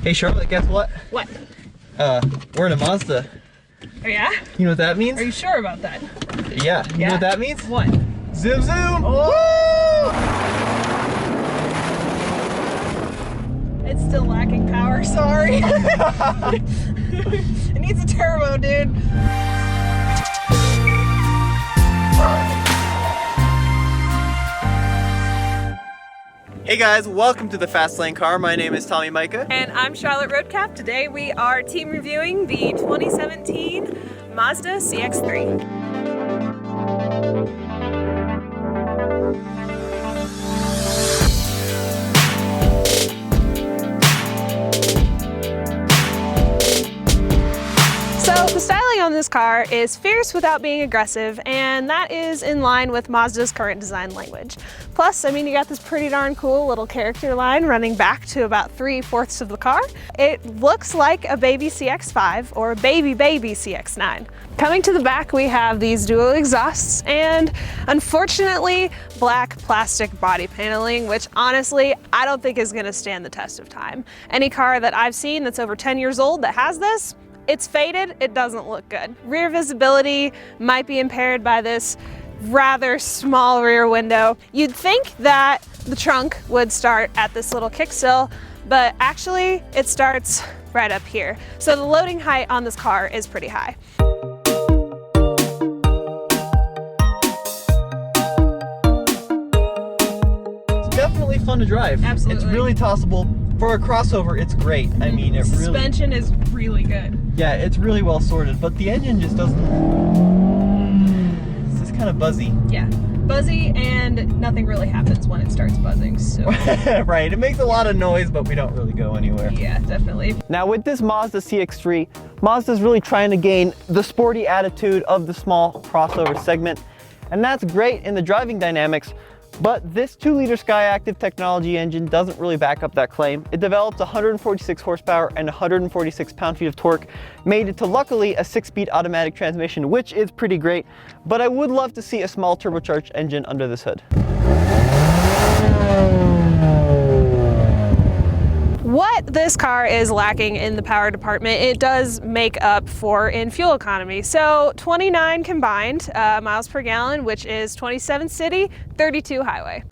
Hey Charlotte, guess what? What? We're in a Mazda. Oh yeah? You know what that means? Are you sure about that? Yeah. You know what that means? What? Zoom zoom! Oh! It's still lacking power, sorry. It needs a turbo, dude. Hey guys, welcome to the Fast Lane Car. My name is Tommy Micah. And I'm Charlotte Roadcap. Today we are team reviewing the 2017 Mazda CX-3. So the styling on this car is fierce without being aggressive, and that is in line with Mazda's current design language. Plus, I mean, you got this pretty darn cool little character line running back to about 3/4 of the car. It looks like a baby CX-5 or a baby CX-9. Coming to the back, we have these dual exhausts and, unfortunately, black plastic body paneling, which honestly, I don't think is gonna stand the test of time. Any car that I've seen that's over 10 years old that has this, it's faded, it doesn't look good. Rear visibility might be impaired by this rather small rear window. You'd think that the trunk would start at this little kickstill, but actually it starts right up here. So the loading height on this car is pretty high. It's definitely fun to drive. Absolutely. It's really tossable. For a crossover, it's great. I mean, it really... Suspension is really good. Yeah, it's really well sorted, but the engine just doesn't... It's just kind of buzzy. Yeah, buzzy, and nothing really happens when it starts buzzing, so... Right, it makes a lot of noise, but we don't really go anywhere. Yeah, definitely. Now with this Mazda CX-3, Mazda's really trying to gain the sporty attitude of the small crossover segment, and that's great in the driving dynamics. But this 2-liter Skyactiv technology engine doesn't really back up that claim. It develops 146 horsepower and 146 pound-feet of torque, made it to luckily a 6-speed automatic transmission, which is pretty great, but I would love to see a small turbocharged engine under this hood. What this car is lacking in the power department, it does make up for in fuel economy. So 29 combined miles per gallon, which is 27 city, 32 highway.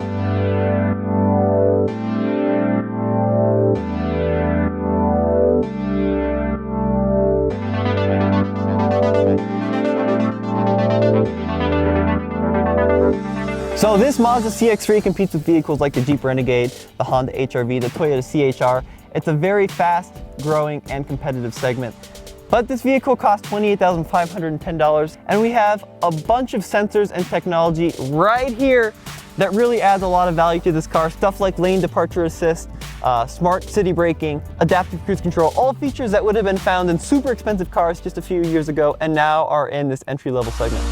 So this Mazda CX-3 competes with vehicles like the Jeep Renegade, the Honda HR-V, the Toyota CHR. It's a very fast, growing, and competitive segment. But this vehicle costs $28,510, and we have a bunch of sensors and technology right here that really adds a lot of value to this car. Stuff like lane departure assist, smart city braking, adaptive cruise control, all features that would have been found in super expensive cars just a few years ago and now are in this entry-level segment.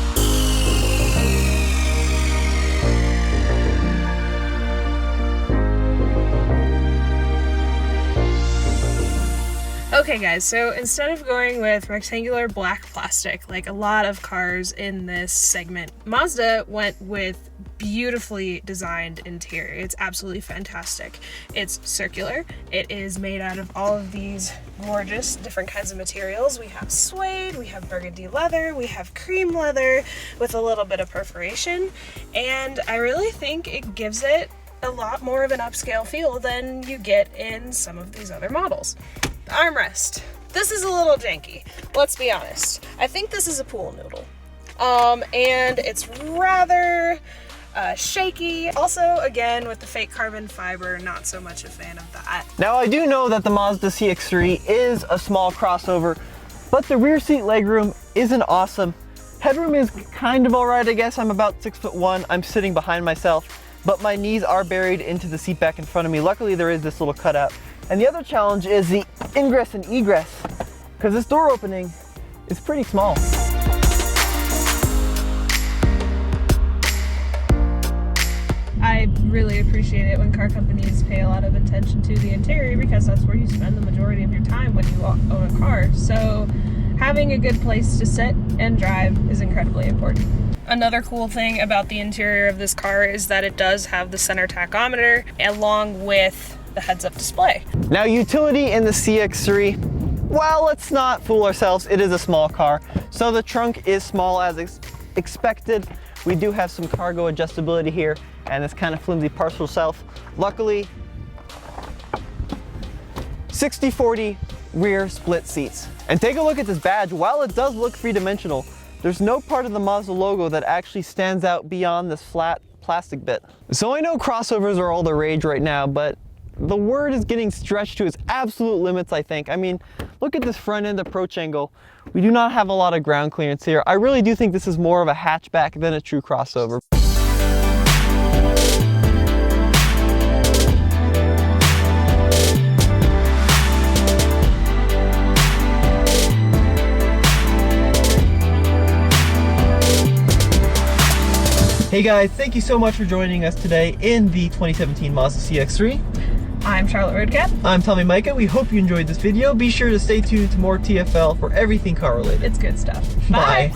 Okay guys, so instead of going with rectangular black plastic like a lot of cars in this segment, Mazda went with beautifully designed interior. It's absolutely fantastic. It's circular. It is made out of all of these gorgeous different kinds of materials. We have suede, we have burgundy leather, we have cream leather with a little bit of perforation, and I really think it gives it a lot more of an upscale feel than you get in some of these other models. The armrest. This is a little janky, let's be honest. I think this is a pool noodle. And it's rather shaky. Also, again, with the fake carbon fiber, not so much a fan of that. Now I do know that the Mazda CX-3 is a small crossover, but the rear seat legroom isn't awesome. Headroom is kind of alright, I guess. I'm about 6'1", I'm sitting behind myself, but my knees are buried into the seat back in front of me. Luckily there is this little cutout. And the other challenge is the ingress and egress, because this door opening is pretty small. I really appreciate it when car companies pay a lot of attention to the interior, because that's where you spend the majority of your time when you own a car. So having a good place to sit and drive is incredibly important. Another cool thing about the interior of this car is that it does have the center tachometer along with the heads-up display. Now, utility in the CX-3, well, let's not fool ourselves, it is a small car. So the trunk is small as expected. We do have some cargo adjustability here and this kind of flimsy parcel shelf. Luckily, 60/40 rear split seats. And take a look at this badge. While it does look three-dimensional, there's no part of the Mazda logo that actually stands out beyond this flat plastic bit. So I know crossovers are all the rage right now, but the word is getting stretched to its absolute limits, I think. I mean, look at this front end approach angle. We do not have a lot of ground clearance here. I really do think this is more of a hatchback than a true crossover. Hey guys, thank you so much for joining us today in the 2017 Mazda CX-3. I'm Charlotte Roadcap. I'm Tommy Micah. We hope you enjoyed this video. Be sure to stay tuned to more TFL for everything car related. It's good stuff. Bye.